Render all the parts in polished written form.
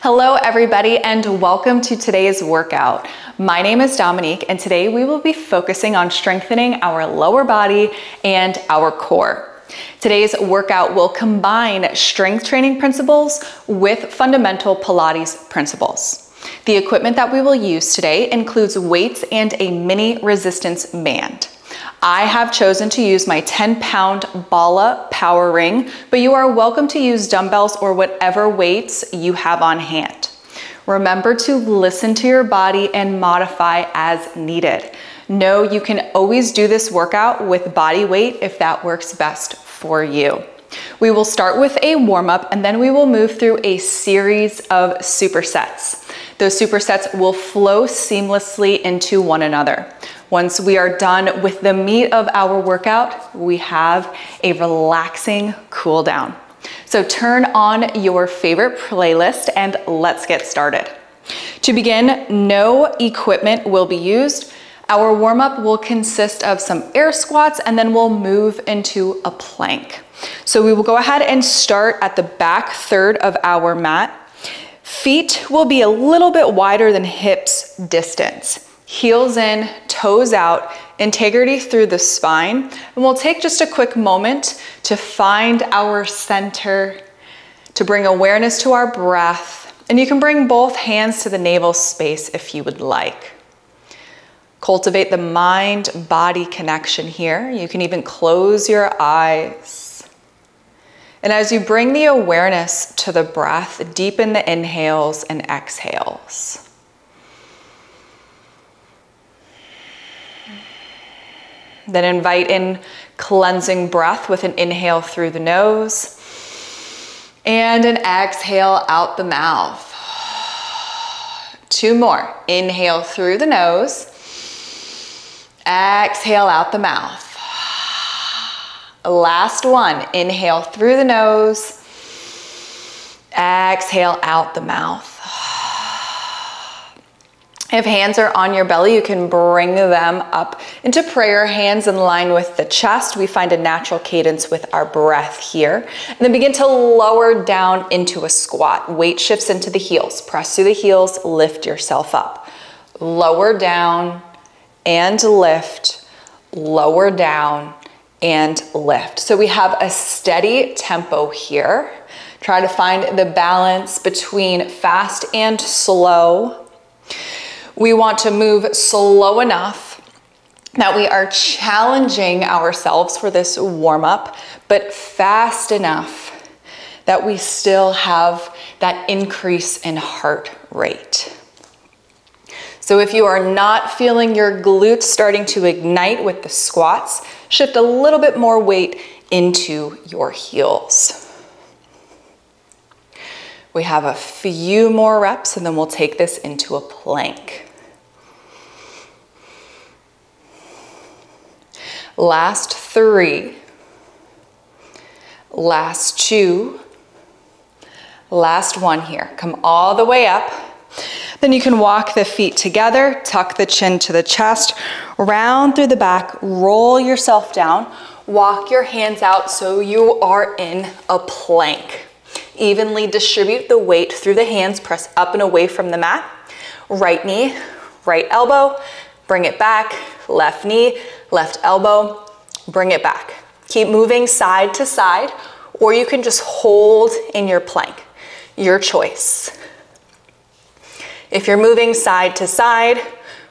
Hello everybody and welcome to today's workout. My name is Dominique and today we will be focusing on strengthening our lower body and our core. Today's workout will combine strength training principles with fundamental Pilates principles. The equipment that we will use today includes weights and a mini resistance band. I have chosen to use my 10-pound Bala power ring, but you are welcome to use dumbbells or whatever weights you have on hand. Remember to listen to your body and modify as needed. Know you can always do this workout with body weight if that works best for you. We will start with a warm-up and then we will move through a series of supersets. Those supersets will flow seamlessly into one another. Once we are done with the meat of our workout, we have a relaxing cool down. So turn on your favorite playlist and let's get started. To begin, no equipment will be used. Our warm-up will consist of some air squats and then we'll move into a plank. So we will go ahead and start at the back third of our mat. Feet will be a little bit wider than hips distance. Heels in, toes out, integrity through the spine. And we'll take just a quick moment to find our center, to bring awareness to our breath. And you can bring both hands to the navel space if you would like. Cultivate the mind-body connection here. You can even close your eyes. And as you bring the awareness to the breath, deepen the inhales and exhales. Then invite in cleansing breath with an inhale through the nose and an exhale out the mouth. Two more. Inhale through the nose, exhale out the mouth. Last one. Inhale through the nose, exhale out the mouth. If hands are on your belly, you can bring them up into prayer, hands in line with the chest. We find a natural cadence with our breath here. And then begin to lower down into a squat. Weight shifts into the heels. Press through the heels, lift yourself up. Lower down and lift, lower down and lift. So we have a steady tempo here. Try to find the balance between fast and slow. We want to move slow enough that we are challenging ourselves for this warm-up, but fast enough that we still have that increase in heart rate. So if you are not feeling your glutes starting to ignite with the squats, shift a little bit more weight into your heels. We have a few more reps and then we'll take this into a plank. Last three, last two, last one here. Come all the way up. Then you can walk the feet together, tuck the chin to the chest, round through the back, roll yourself down, walk your hands out so you are in a plank. Evenly distribute the weight through the hands, press up and away from the mat. Right knee, right elbow, bring it back, left knee, left elbow, bring it back. Keep moving side to side, or you can just hold in your plank, your choice. If you're moving side to side,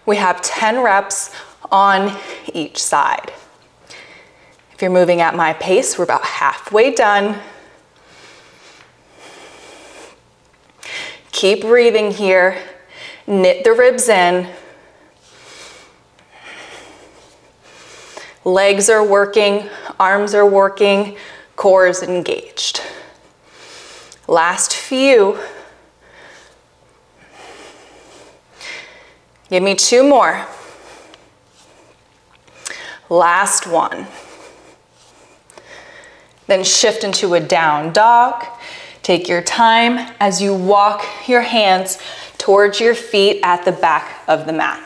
we have 10 reps on each side. If you're moving at my pace, we're about halfway done. Keep breathing here. Knit the ribs in. Legs are working, arms are working, core is engaged. Last few. Give me two more. Last one. Then shift into a down dog. Take your time as you walk your hands towards your feet at the back of the mat.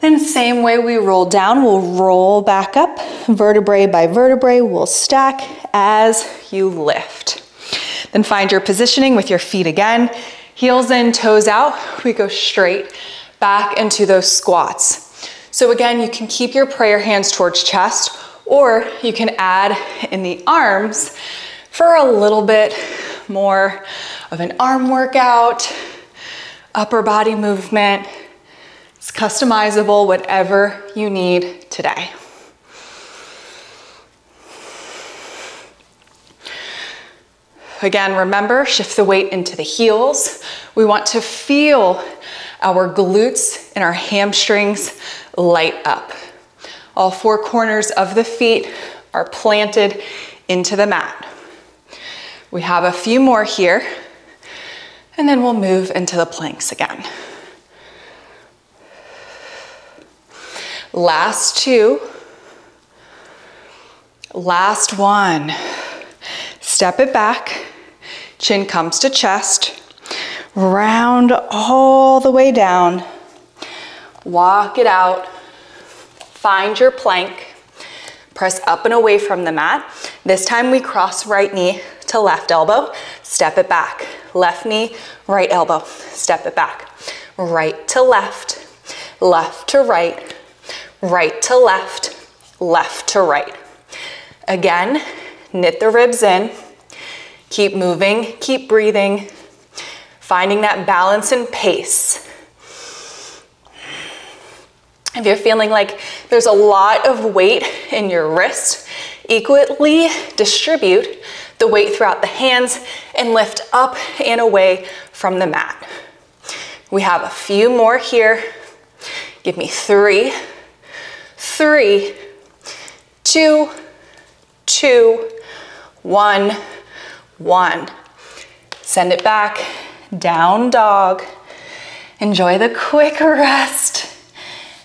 Then same way we roll down, we'll roll back up, vertebrae by vertebrae, we'll stack as you lift. Then find your positioning with your feet again. Heels in, toes out, we go straight back into those squats. So again, you can keep your prayer hands towards chest, or you can add in the arms for a little bit more of an arm workout, upper body movement. It's customizable, whatever you need today. Again, remember, shift the weight into the heels. We want to feel our glutes and our hamstrings light up. All four corners of the feet are planted into the mat. We have a few more here, and then we'll move into the planks again. Last two. Last one. Step it back, chin comes to chest, round all the way down, walk it out, find your plank, press up and away from the mat. This time we cross right knee to left elbow, step it back, left knee, right elbow, step it back, right to left, left to right, right to left, left to right. Again, knit the ribs in. Keep moving, keep breathing, finding that balance and pace. If you're feeling like there's a lot of weight in your wrist, equally distribute the weight throughout the hands and lift up and away from the mat. We have a few more here. Give me 3, 3, 2, 2, 1, 1. Send it back, down dog. Enjoy the quick rest.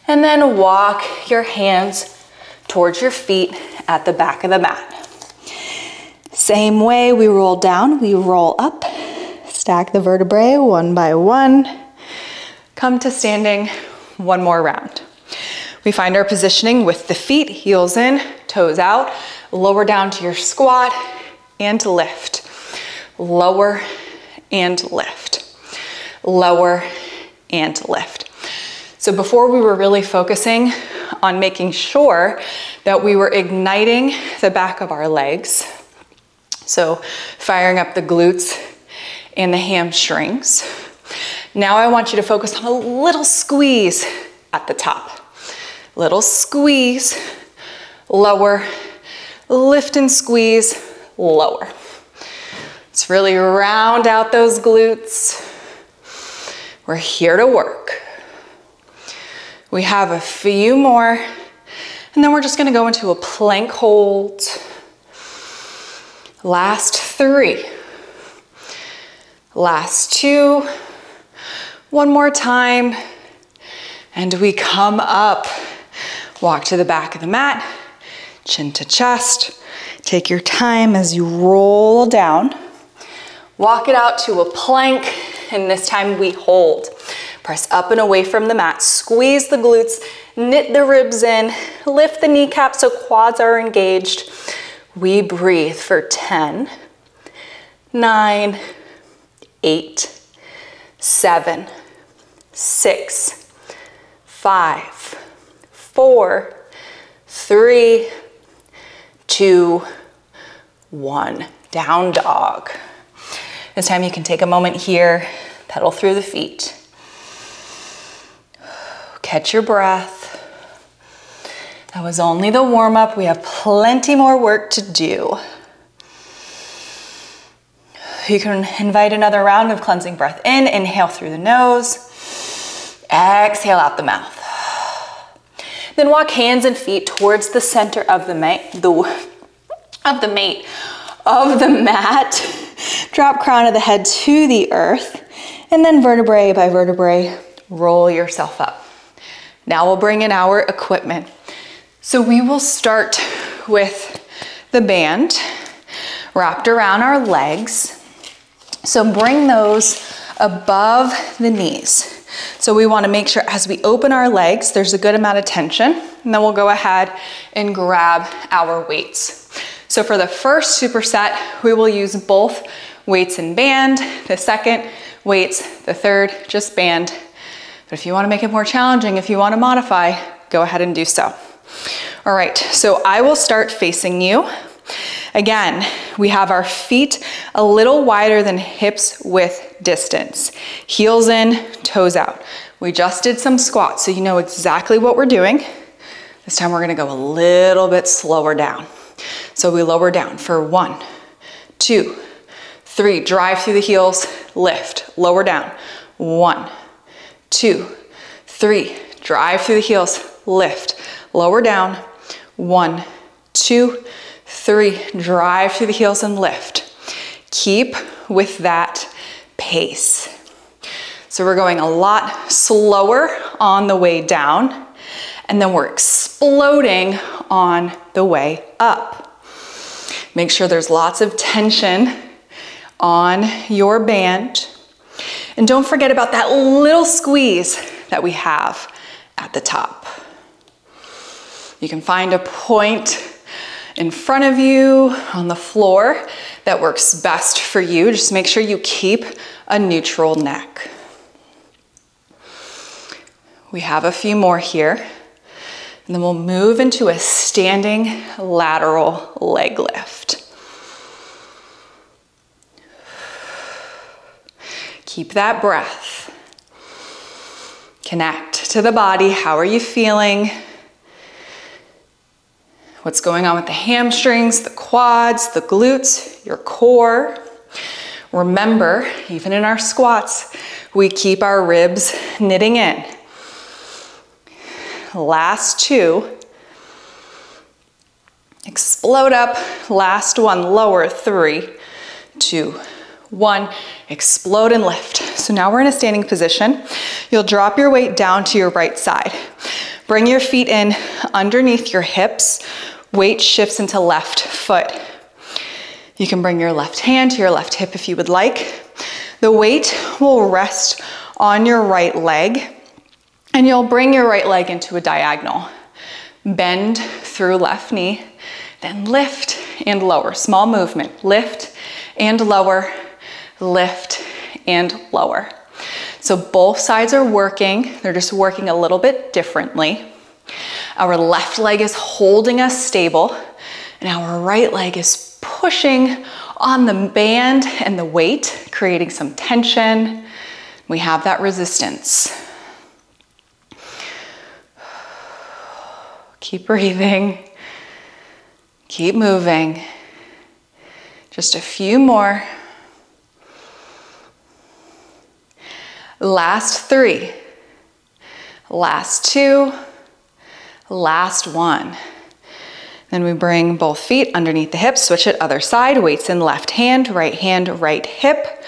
And then walk your hands towards your feet at the back of the mat. Same way we roll down, we roll up. Stack the vertebrae one by one. Come to standing, one more round. We find our positioning with the feet, heels in, toes out, lower down to your squat, and lift. Lower and lift. Lower and lift. So before we were really focusing on making sure that we were igniting the back of our legs. So firing up the glutes and the hamstrings. Now I want you to focus on a little squeeze at the top. Little squeeze, lower, lift and squeeze, lower. Let's really round out those glutes. We're here to work. We have a few more, and then we're just gonna go into a plank hold. Last 3. Last 2. One more time, and we come up. Walk to the back of the mat, chin to chest. Take your time as you roll down. Walk it out to a plank, and this time we hold. Press up and away from the mat. Squeeze the glutes, knit the ribs in, lift the kneecaps so quads are engaged. We breathe for 10, 9, 8, 7, 6, 5, 4, 3, 2, 1. Down dog. This time you can take a moment here, pedal through the feet. Catch your breath. That was only the warm-up. We have plenty more work to do. You can invite another round of cleansing breath in. Inhale through the nose. Exhale out the mouth. Then walk hands and feet towards the center of the mat. Drop crown of the head to the earth, and then vertebrae by vertebrae, roll yourself up. Now we'll bring in our equipment. So we will start with the band wrapped around our legs. So bring those above the knees. So we want to make sure as we open our legs, there's a good amount of tension, and then we'll go ahead and grab our weights. So for the first superset, we will use both weights and band. The second, weights. The third, just band. But if you want to make it more challenging, if you want to modify, go ahead and do so. All right, so I will start facing you. Again, we have our feet a little wider than hips width distance. Heels in, toes out. We just did some squats, so you know exactly what we're doing. This time we're gonna go a little bit slower down. So we lower down for 1, 2, 3. Drive through the heels, lift, lower down. 1, 2, 3. Drive through the heels, lift, lower down. 1, 2, 3. Drive through the heels and lift. Keep with that pace. So we're going a lot slower on the way down, and then we're exploding on the way up. Make sure there's lots of tension on your band. And don't forget about that little squeeze that we have at the top. You can find a point in front of you on the floor that works best for you. Just make sure you keep a neutral neck. We have a few more here, and then we'll move into a standing lateral leg lift. Keep that breath. Connect to the body. How are you feeling? What's going on with the hamstrings, the quads, the glutes, your core? Remember, even in our squats, we keep our ribs knitting in. Last 2. Explode up. Last 1, lower. 3, 2, 1. Explode and lift. So now we're in a standing position. You'll drop your weight down to your right side. Bring your feet in underneath your hips. Weight shifts into left foot. You can bring your left hand to your left hip if you would like. The weight will rest on your right leg, and you'll bring your right leg into a diagonal. Bend through left knee, then lift and lower. Small movement. Lift and lower, lift and lower. So both sides are working. They're just working a little bit differently. Our left leg is holding us stable, and our right leg is pushing on the band and the weight, creating some tension. We have that resistance. Keep breathing. Keep moving. Just a few more. Last 3. Last 2. Last 1. Then we bring both feet underneath the hips, switch it other side, weights in left hand, right hip,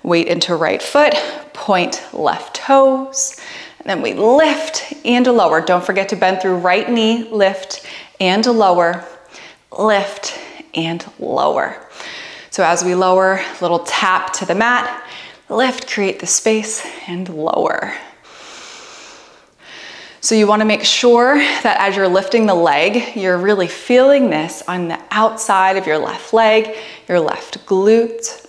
weight into right foot, point left toes, and then we lift and lower. Don't forget to bend through right knee, lift and lower, lift and lower. So as we lower, little tap to the mat, lift, create the space, and lower. So you want to make sure that as you're lifting the leg, you're really feeling this on the outside of your left leg, your left glute.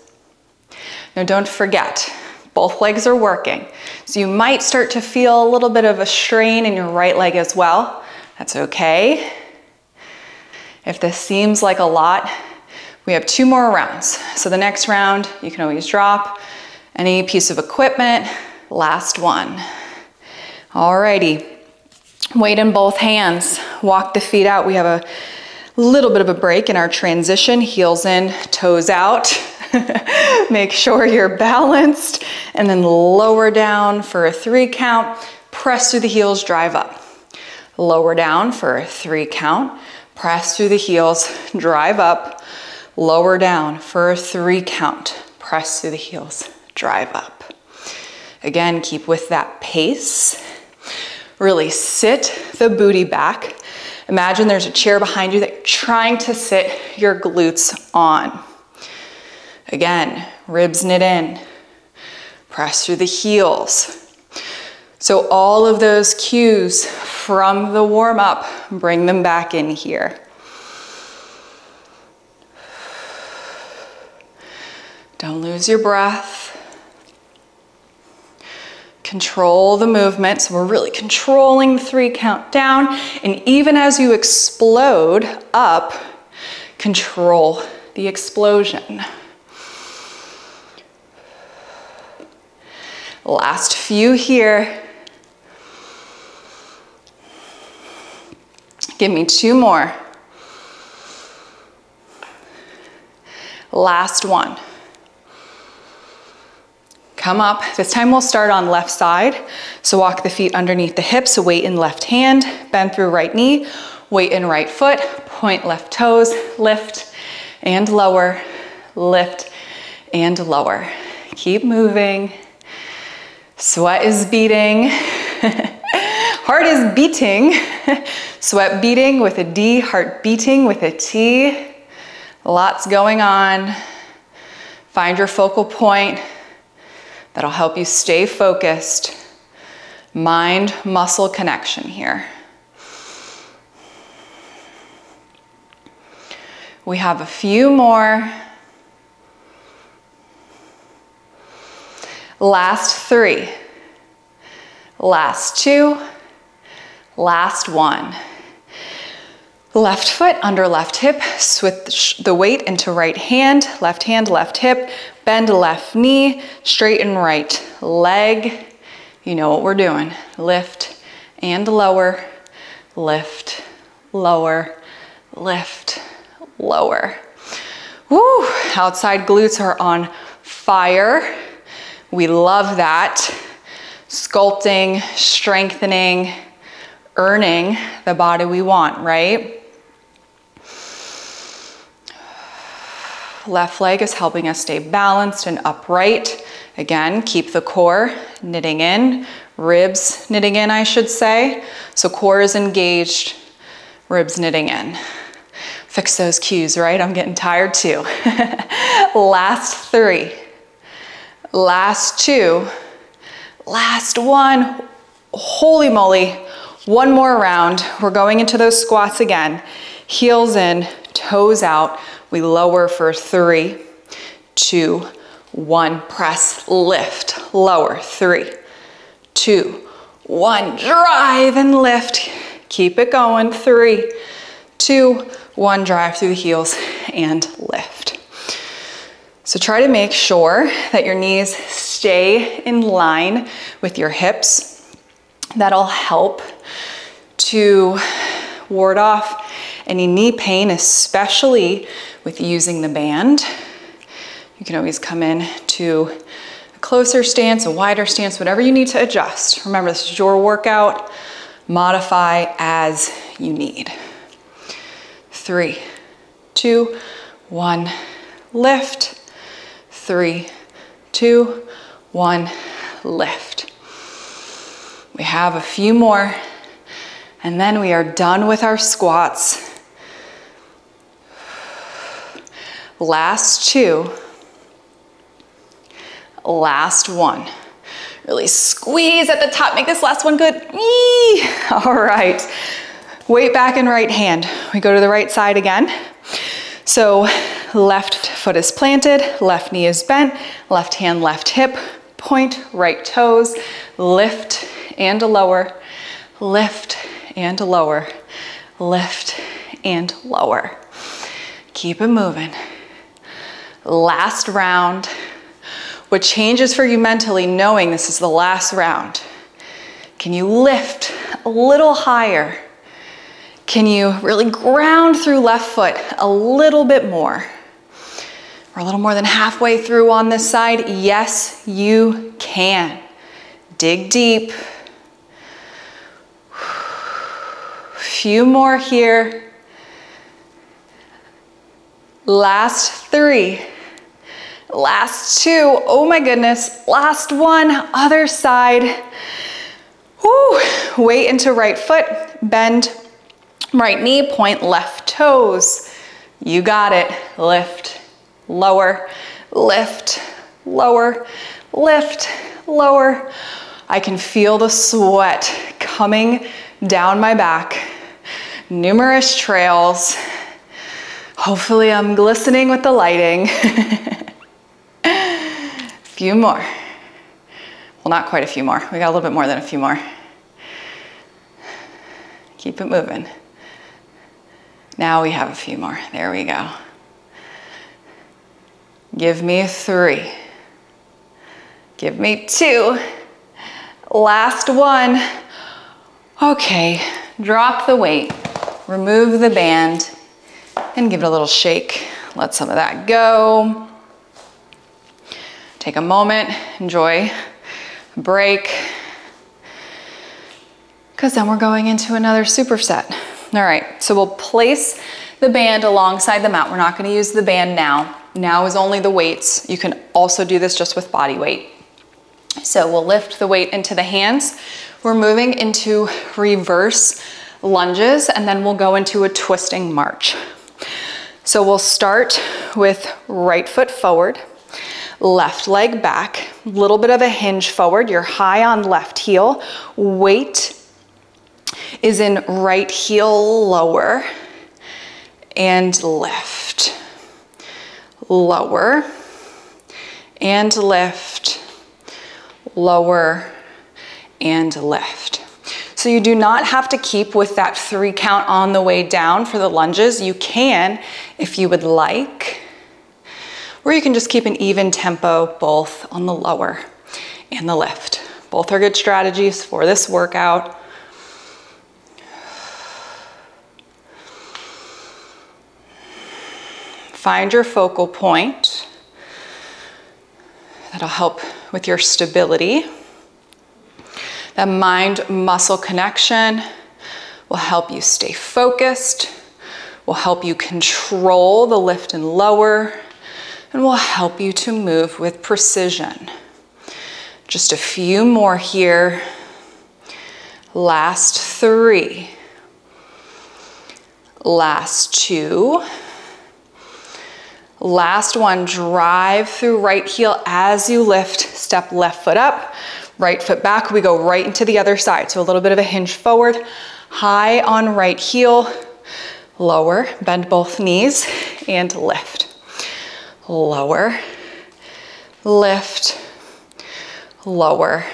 Now don't forget, both legs are working. So you might start to feel a little bit of a strain in your right leg as well. That's okay. If this seems like a lot, we have 2 more rounds. So the next round, you can always drop any piece of equipment. Last one. Alrighty. Weight in both hands. Walk the feet out. We have a little bit of a break in our transition. Heels in, toes out. Make sure you're balanced. And then lower down for a 3 count. Press through the heels, drive up. Lower down for a 3 count. Press through the heels, drive up. Lower down for a 3 count. Press through the heels, drive up. Again, keep with that pace. Really sit the booty back. Imagine there's a chair behind you that you're trying to sit your glutes on. Again, ribs knit in. Press through the heels. So all of those cues from the warm-up, bring them back in here. Don't lose your breath. Control the movement. So we're really controlling the 3 count down. And even as you explode up, control the explosion. Last few here. Give me 2 more. Last one. Come up. This time we'll start on left side. So walk the feet underneath the hips, weight in left hand, bend through right knee, weight in right foot, point left toes, lift and lower, lift and lower. Keep moving. Sweat is beating. Heart is beating. Sweat beating with a D, heart beating with a T. Lots going on. Find your focal point. That'll help you stay focused. Mind-muscle connection here. We have a few more. Last 3. Last 2. Last 1. Left foot under left hip, switch the weight into right hand, left hip, bend left knee, straighten right leg. You know what we're doing. Lift and lower, lift, lower, lift, lower. Woo, outside glutes are on fire. We love that. Sculpting, strengthening, earning the body we want, right? Left leg is helping us stay balanced and upright. Again, keep the core knitting in, ribs knitting in, I should say. So core is engaged, ribs knitting in. Fix those cues, right? I'm getting tired too. Last 3, last 2, last 1. Holy moly, 1 more round. We're going into those squats again. Heels in, toes out. We lower for 3, 2, 1. Press, lift, lower. 3, 2, 1. Drive and lift. Keep it going. 3, 2, 1. Drive through the heels and lift. So try to make sure that your knees stay in line with your hips. That'll help to ward off any knee pain, especially with using the band. You can always come in to a closer stance, a wider stance, whatever you need to adjust. Remember, this is your workout. Modify as you need. 3, 2, 1, lift. 3, 2, 1, lift. We have a few more, and then we are done with our squats. Last 2, last 1. Really squeeze at the top, make this last one good. Eee! All right, weight back in right hand. We go to the right side again. So left foot is planted, left knee is bent, left hand, left hip, point right toes, lift and lower, lift and lower, lift and lower. Keep it moving. Last round. What changes for you mentally knowing this is the last round? Can you lift a little higher? Can you really ground through left foot a little bit more? We're a little more than halfway through on this side. Yes, you can. Dig deep. Few more here. Last 3. Last 2. Oh my goodness. Last 1. Other side. Woo. Weight into right foot. Bend right knee. Point left toes. You got it. Lift. Lower. Lift. Lower. Lift. Lower. I can feel the sweat coming down my back. Numerous trails. Hopefully I'm glistening with the lighting. Few more. Well, not quite a few more. We got a little bit more than a few more. Keep it moving. Now we have a few more. There we go. Give me 3. Give me 2. Last one. Okay, drop the weight, remove the band, and give it a little shake. Let some of that go. Take a moment, enjoy a break, because then we're going into another superset. All right, so we'll place the band alongside the mat. We're not going to use the band now. Now is only the weights. You can also do this just with body weight. So we'll lift the weight into the hands. We're moving into reverse lunges, and then we'll go into a twisting march. So we'll start with right foot forward, left leg back, a little bit of a hinge forward. You're high on left heel. Weight is in right heel, lower, and lift. Lower, and lift. Lower, and lift. So you do not have to keep with that 3 count on the way down for the lunges. You can, if you would like, or you can just keep an even tempo both on the lower and the lift. Both are good strategies for this workout. Find your focal point. That'll help with your stability. That mind-muscle connection will help you stay focused, will help you control the lift and lower, and will help you to move with precision. Just a few more here. Last 3. Last 2. Last one, drive through right heel as you lift. Step left foot up, right foot back. We go right into the other side. So a little bit of a hinge forward, high on right heel, lower, bend both knees, and lift. Lower, lift, lower,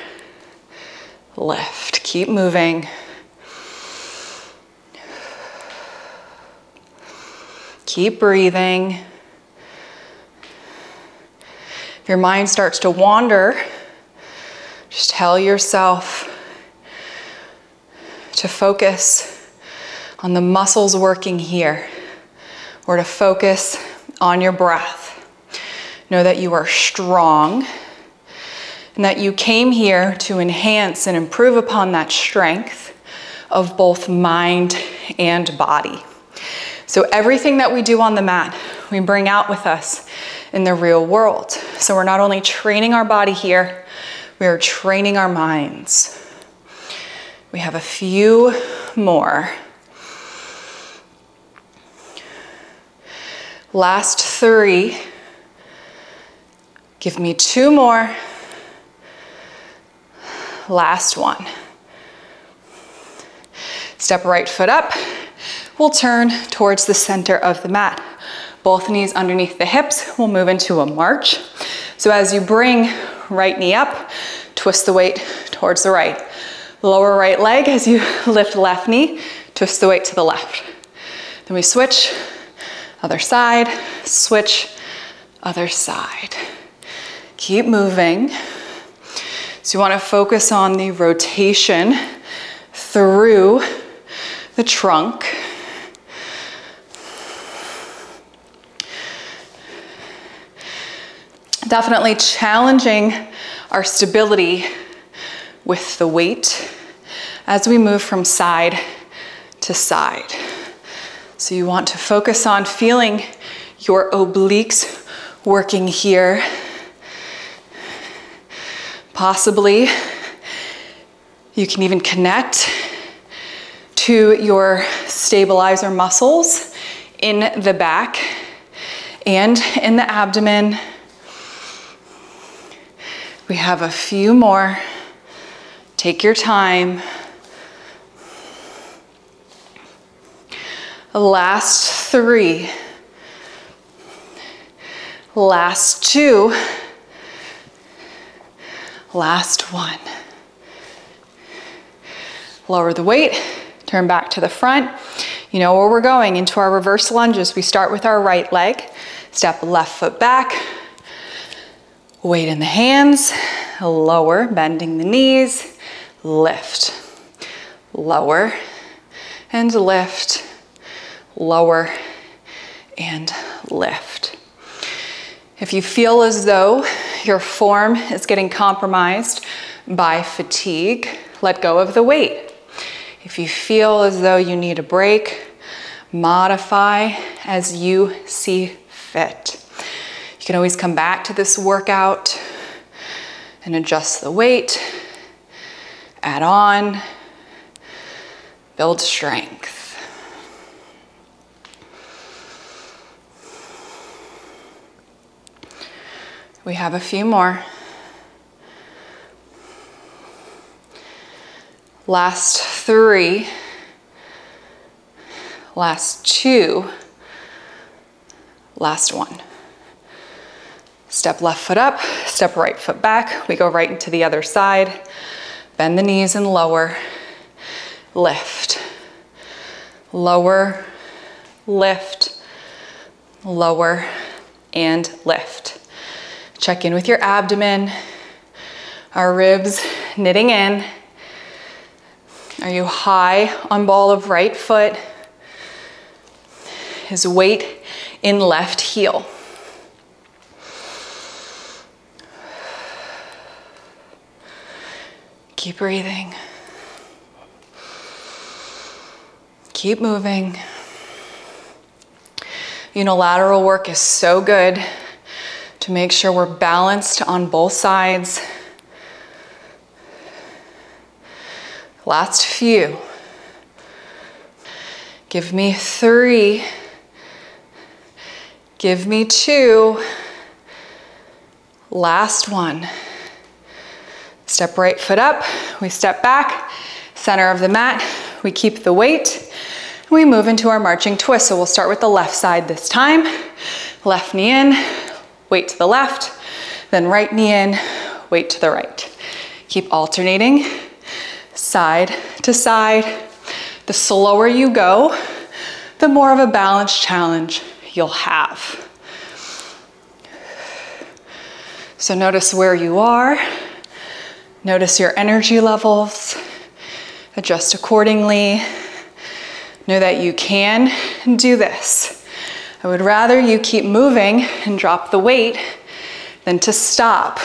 lift. Keep moving. Keep breathing. If your mind starts to wander, just tell yourself to focus on the muscles working here, or to focus on your breath. Know that you are strong and that you came here to enhance and improve upon that strength of both mind and body. So everything that we do on the mat, we bring out with us in the real world. So we're not only training our body here, we are training our minds. We have a few more. Last 3. Give me 2 more. Last one. Step right foot up. We'll turn towards the center of the mat. Both knees underneath the hips. We'll move into a march. So as you bring right knee up, twist the weight towards the right. Lower right leg as you lift left knee, twist the weight to the left. Then we switch, other side, switch, other side. Keep moving. So you want to focus on the rotation through the trunk. Definitely challenging our stability with the weight as we move from side to side. So you want to focus on feeling your obliques working here. Possibly, you can even connect to your stabilizer muscles in the back and in the abdomen. We have a few more. Take your time. Last 3. Last 2. Last one. Lower the weight, turn back to the front. You know where we're going, into our reverse lunges. We start with our right leg, step left foot back, weight in the hands, lower, bending the knees, lift, lower, and lift, lower, and lift. If you feel as though your form is getting compromised by fatigue, let go of the weight. If you feel as though you need a break, modify as you see fit. You can always come back to this workout and adjust the weight, add on, build strength. We have a few more. Last 3, last 2, last 1. Step left foot up, step right foot back. We go right into the other side. Bend the knees and lower, lift, lower, lift, lower, and lift. Check in with your abdomen, our ribs knitting in. Are you high on ball of right foot? Is weight in left heel? Keep breathing. Keep moving. Unilateral work is so good to make sure we're balanced on both sides. Last few. Give me 3. Give me 2. Last one. Step right foot up. We step back. Center of the mat. We keep the weight. We move into our marching twist. So we'll start with the left side this time. Left knee in. Weight to the left. Then right knee in. Weight to the right. Keep alternating. Side to side. The slower you go, the more of a balanced challenge you'll have. So notice where you are. Notice your energy levels. Adjust accordingly. Know that you can do this. I would rather you keep moving and drop the weight than to stop.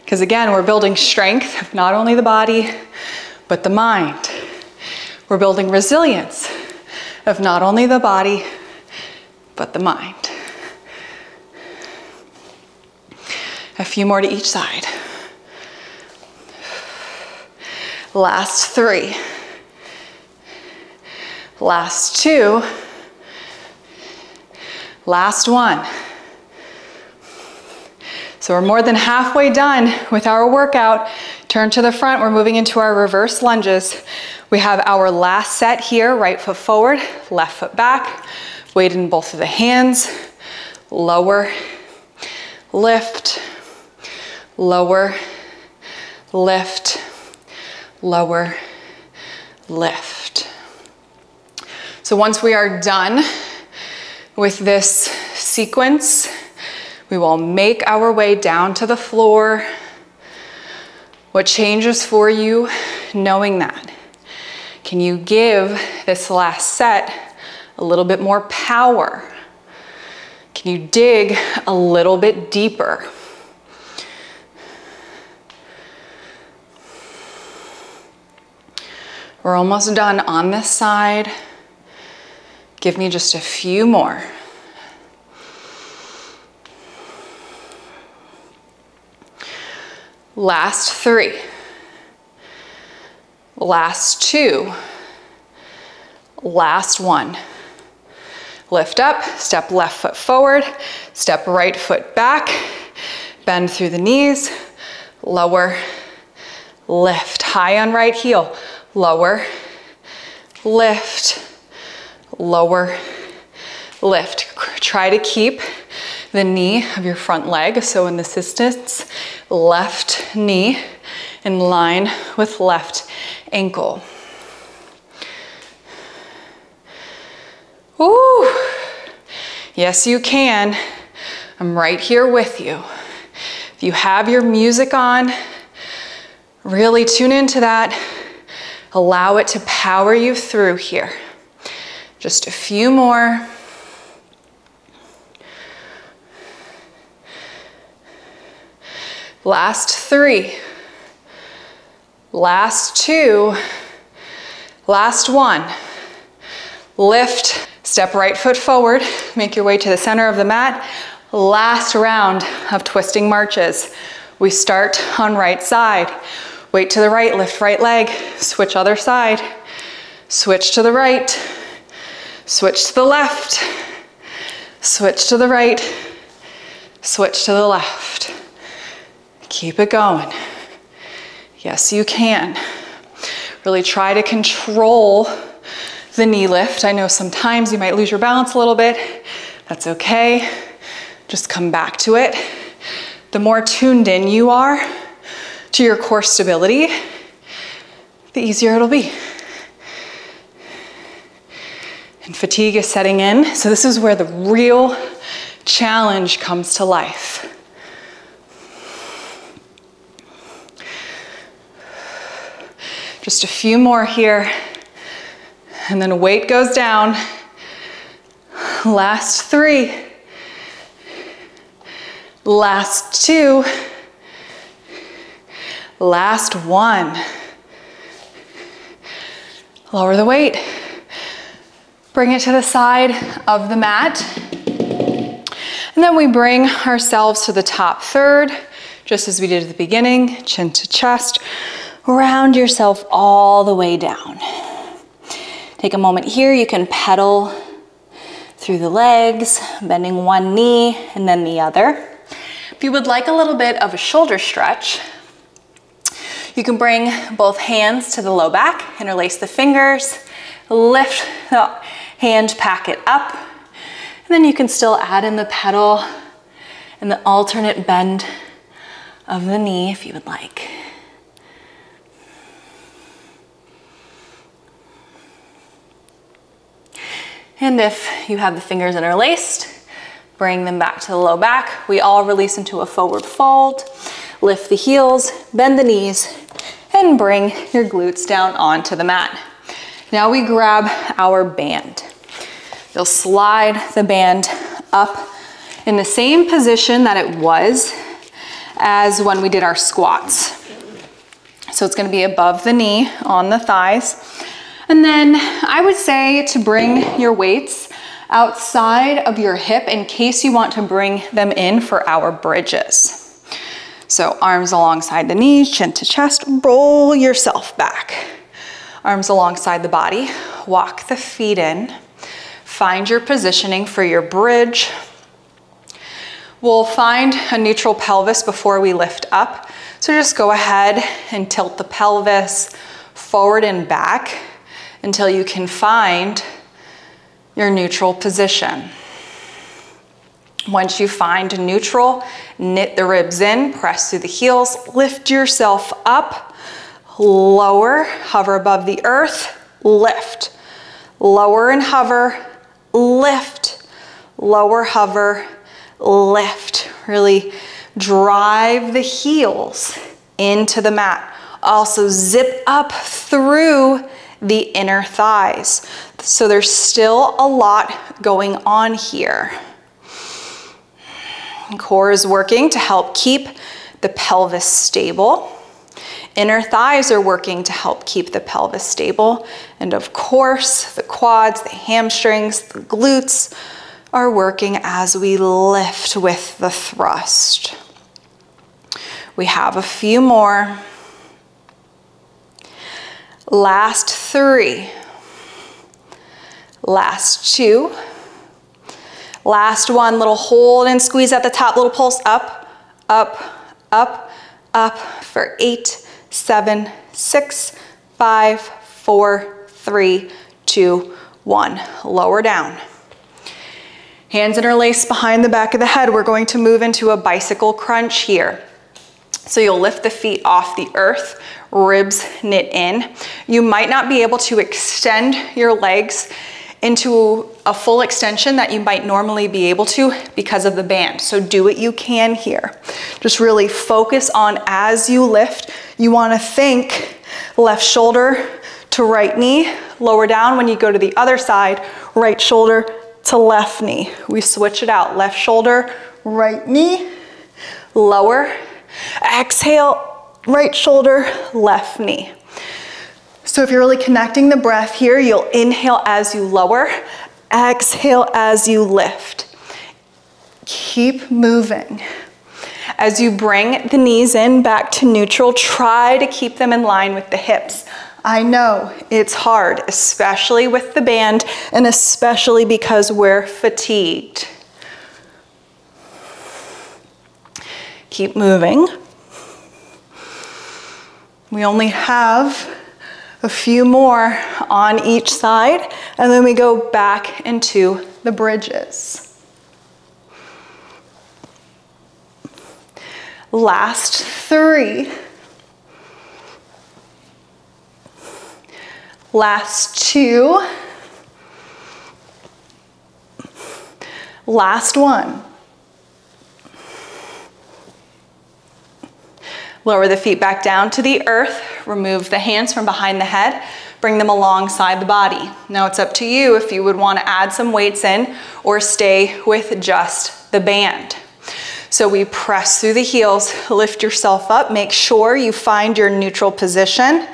Because again, we're building strength of not only the body, but the mind. We're building resilience of not only the body, but the mind. A few more to each side. Last 3. Last 2. Last 1. So we're more than halfway done with our workout. Turn to the front, we're moving into our reverse lunges. We have our last set here, right foot forward, left foot back, weight in both of the hands, lower, lift, lower, lift, lower, lift. So once we are done with this sequence, we will make our way down to the floor. What changes for you knowing that? Can you give this last set a little bit more power? Can you dig a little bit deeper? We're almost done on this side. Give me just a few more. Last 3. Last 2. Last 1. Lift up, step left foot forward, step right foot back, bend through the knees, lower, lift, high on right heel, lower, lift, lower, lift. Try to keep the knee of your front leg. So in this instance, left knee in line with left ankle. Woo! Yes, you can. I'm right here with you. If you have your music on, really tune into that. Allow it to power you through here. Just a few more. Last 3. Last 2. Last 1. Lift, step right foot forward, make your way to the center of the mat. Last round of twisting marches. We start on right side. Weight to the right, lift right leg, switch other side. Switch to the right, switch to the left, switch to the right, switch to the left. Keep it going. Yes, you can. Really try to control the knee lift. I know sometimes you might lose your balance a little bit. That's okay. Just come back to it. The more tuned in you are to your core stability, the easier it'll be. And fatigue is setting in. So this is where the real challenge comes to life. Just a few more here. And then weight goes down. Last 3. Last 2. Last 1. Lower the weight. Bring it to the side of the mat. And then we bring ourselves to the top third, just as we did at the beginning, chin to chest. Round yourself all the way down. Take a moment here. You can pedal through the legs, bending one knee and then the other. If you would like a little bit of a shoulder stretch, you can bring both hands to the low back, interlace the fingers, lift the hand packet up, and then you can still add in the pedal and the alternate bend of the knee if you would like. And if you have the fingers interlaced, bring them back to the low back. We all release into a forward fold. Lift the heels, bend the knees, and bring your glutes down onto the mat. Now we grab our band. You'll slide the band up in the same position that it was as when we did our squats. So it's gonna be above the knee on the thighs. And then I would say to bring your weights outside of your hip in case you want to bring them in for our bridges. So arms alongside the knees, chin to chest, roll yourself back. Arms alongside the body, walk the feet in. Find your positioning for your bridge. We'll find a neutral pelvis before we lift up. So just go ahead and tilt the pelvis forward and back until you can find your neutral position. Once you find neutral, knit the ribs in, press through the heels, lift yourself up, lower, hover above the earth, lift. Lower and hover, lift. Lower, hover, lift. Really drive the heels into the mat. Also zip up through the inner thighs. So there's still a lot going on here. Core is working to help keep the pelvis stable. Inner thighs are working to help keep the pelvis stable. And of course, the quads, the hamstrings, the glutes are working as we lift with the thrust. We have a few more. Last 3. Last 2. Last 1, little hold and squeeze at the top, little pulse up, up, up, up for 8, 7, 6, 5, 4, 3, 2, 1. Lower down. Hands interlaced behind the back of the head. We're going to move into a bicycle crunch here. So you'll lift the feet off the earth, ribs knit in. You might not be able to extend your legs into a full extension that you might normally be able to because of the band. So do what you can here. Just really focus on as you lift. You want to think left shoulder to right knee, lower down. When you go to the other side, right shoulder to left knee. We switch it out. Left shoulder, right knee, lower. Exhale, right shoulder, left knee. So if you're really connecting the breath here, you'll inhale as you lower, exhale as you lift. Keep moving. As you bring the knees in back to neutral, try to keep them in line with the hips. I know it's hard, especially with the band and especially because we're fatigued. Keep moving. We only have a few more on each side, and then we go back into the bridges. Last 3. Last 2. Last 1. Lower the feet back down to the earth. Remove the hands from behind the head. Bring them alongside the body. Now it's up to you if you would want to add some weights in or stay with just the band. So we press through the heels, lift yourself up. Make sure you find your neutral position.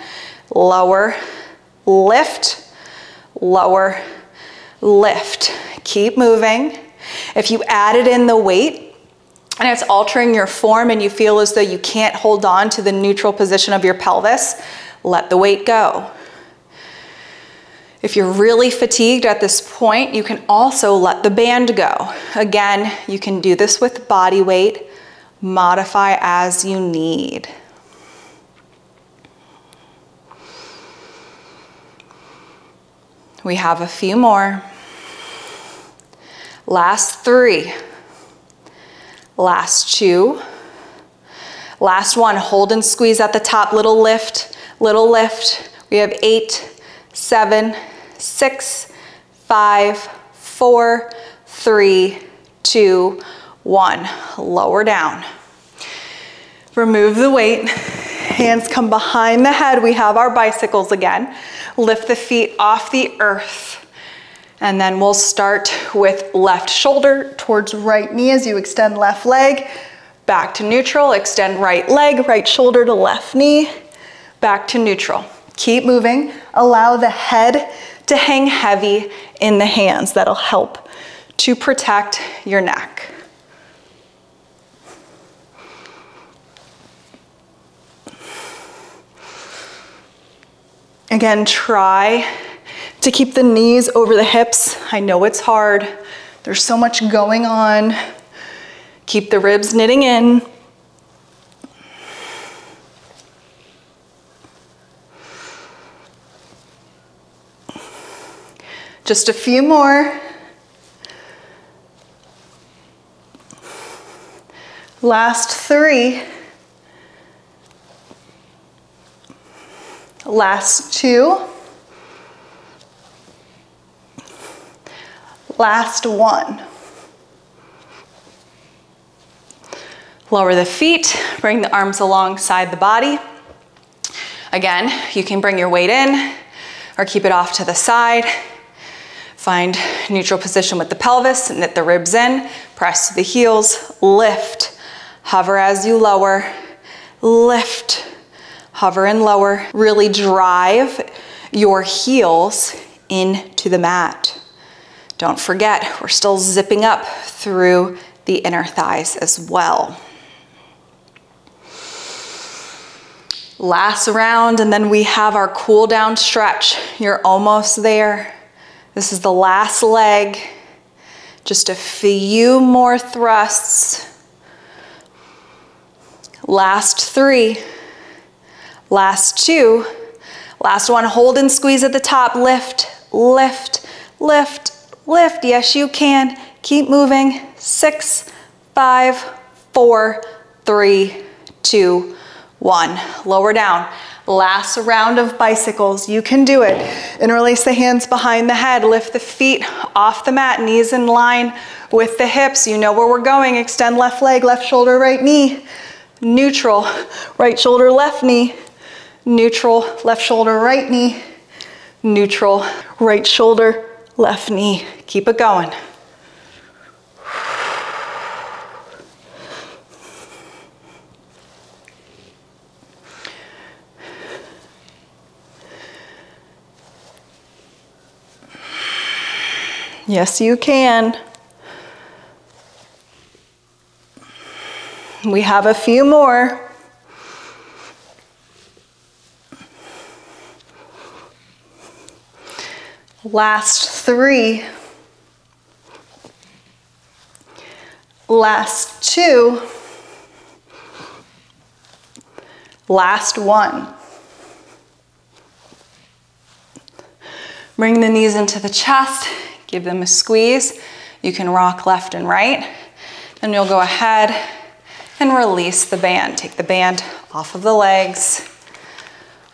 Lower, lift, lower, lift. Keep moving. If you added in the weight, and it's altering your form and you feel as though you can't hold on to the neutral position of your pelvis, let the weight go. If you're really fatigued at this point, you can also let the band go. Again, you can do this with body weight, modify as you need. We have a few more. Last 3. Last 2. Last 1, hold and squeeze at the top, little lift, little lift. We have 8, 7, 6, 5, 4, 3, 2, 1. Lower down. Remove the weight. Hands come behind the head. We have our bicycles again. Lift the feet off the earth. And then we'll start with left shoulder towards right knee as you extend left leg. Back to neutral, extend right leg, right shoulder to left knee. Back to neutral. Keep moving. Allow the head to hang heavy in the hands. That'll help to protect your neck. Again, try to keep the knees over the hips. I know it's hard. There's so much going on. Keep the ribs knitting in. Just a few more. Last 3. Last 2. Last 1. Lower the feet, bring the arms alongside the body. Again, you can bring your weight in or keep it off to the side. Find neutral position with the pelvis, knit the ribs in, press the heels, lift, hover as you lower, lift, hover and lower. Really drive your heels into the mat. Don't forget, we're still zipping up through the inner thighs as well. Last round, and then we have our cool down stretch. You're almost there. This is the last leg. Just a few more thrusts. Last 3. Last 2. Last 1, hold and squeeze at the top. Lift, lift, lift, lift. Yes, you can. Keep moving. 6, 5, 4, 3, 2, 1. Lower down. Last round of bicycles. You can do it. Interlace the hands behind the head. Lift the feet off the mat. Knees in line with the hips. You know where we're going. Extend left leg, left shoulder, right knee. Neutral. Right shoulder, left knee. Neutral. Left shoulder, right knee. Neutral. Right shoulder, left knee. Keep it going. Yes, you can. We have a few more. Last 3. Last 2. Last 1. Bring the knees into the chest. Give them a squeeze. You can rock left and right. Then you'll go ahead and release the band. Take the band off of the legs.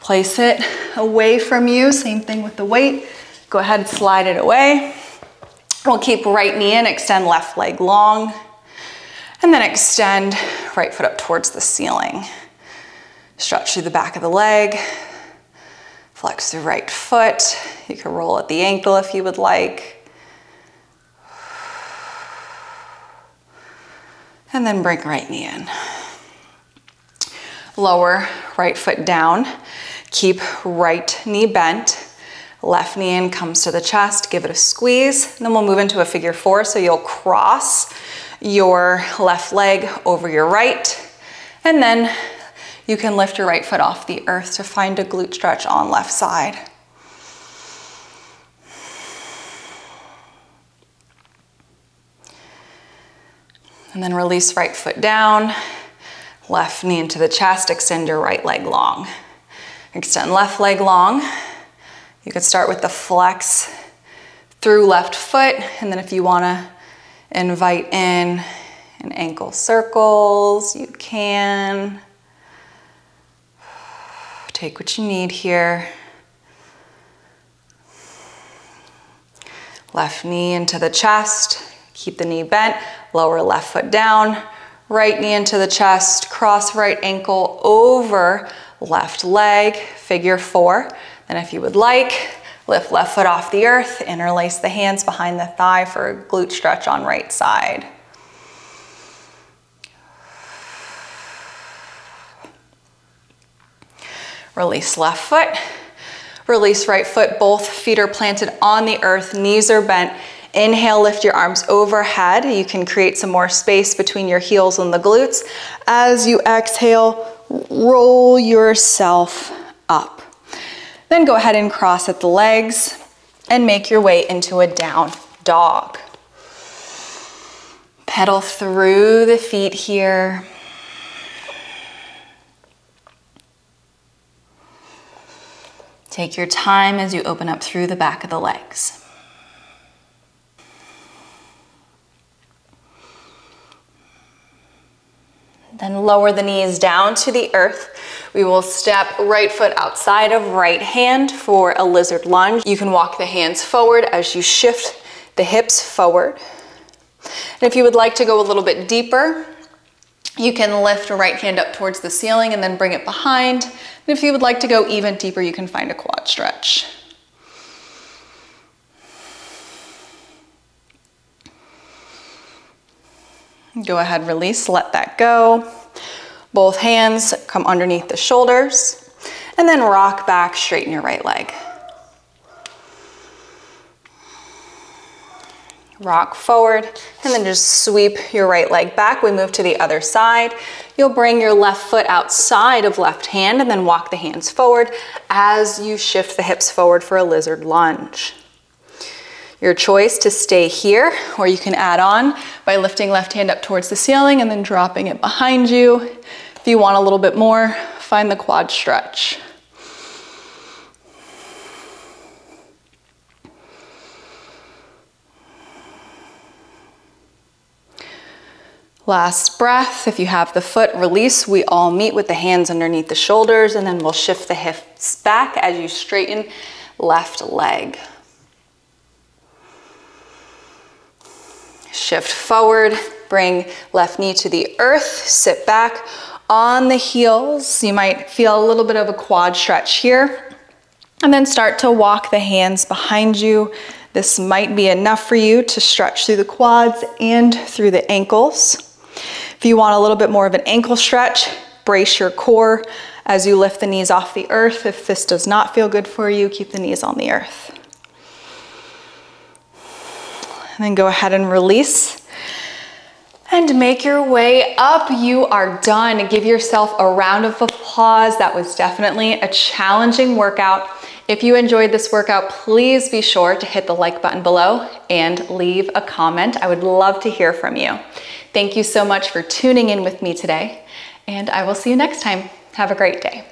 Place it away from you. Same thing with the weight. Go ahead and slide it away. We'll keep right knee in, extend left leg long, and then extend right foot up towards the ceiling. Stretch through the back of the leg. Flex the right foot. You can roll at the ankle if you would like. And then bring right knee in. Lower right foot down. Keep right knee bent. Left knee in comes to the chest. Give it a squeeze. And then we'll move into a figure 4. So you'll cross your left leg over your right. And then you can lift your right foot off the earth to find a glute stretch on left side. And then release right foot down, left knee into the chest, extend your right leg long. Extend left leg long. You could start with the flex through left foot, and then if you wanna invite in an ankle circles, you can. Take what you need here. Left knee into the chest. Keep the knee bent, lower left foot down, right knee into the chest, cross right ankle over left leg, figure 4. Then if you would like, lift left foot off the earth, interlace the hands behind the thigh for a glute stretch on right side. Release left foot, release right foot, both feet are planted on the earth, knees are bent. Inhale, lift your arms overhead. You can create some more space between your heels and the glutes. As you exhale, roll yourself up. Then go ahead and cross at the legs and make your way into a down dog. Pedal through the feet here. Take your time as you open up through the back of the legs. Then lower the knees down to the earth. We will step right foot outside of right hand for a lizard lunge. You can walk the hands forward as you shift the hips forward. And if you would like to go a little bit deeper, you can lift a right hand up towards the ceiling and then bring it behind. And if you would like to go even deeper, you can find a quad stretch. Go ahead, release, let that go. Both hands come underneath the shoulders and then rock back, straighten your right leg. Rock forward and then just sweep your right leg back. We move to the other side. You'll bring your left foot outside of left hand and then walk the hands forward as you shift the hips forward for a lizard lunge. Your choice to stay here, or you can add on by lifting left hand up towards the ceiling and then dropping it behind you. If you want a little bit more, find the quad stretch. Last breath. If you have the foot, release. We all meet with the hands underneath the shoulders, and then we'll shift the hips back as you straighten left leg. Shift forward, bring left knee to the earth, sit back on the heels. You might feel a little bit of a quad stretch here, and then start to walk the hands behind you. This might be enough for you to stretch through the quads and through the ankles. If you want a little bit more of an ankle stretch, brace your core as you lift the knees off the earth. If this does not feel good for you, keep the knees on the earth. And then go ahead and release and make your way up. You are done. Give yourself a round of applause. That was definitely a challenging workout. If you enjoyed this workout, please be sure to hit the like button below and leave a comment. I would love to hear from you. Thank you so much for tuning in with me today, and I will see you next time. Have a great day.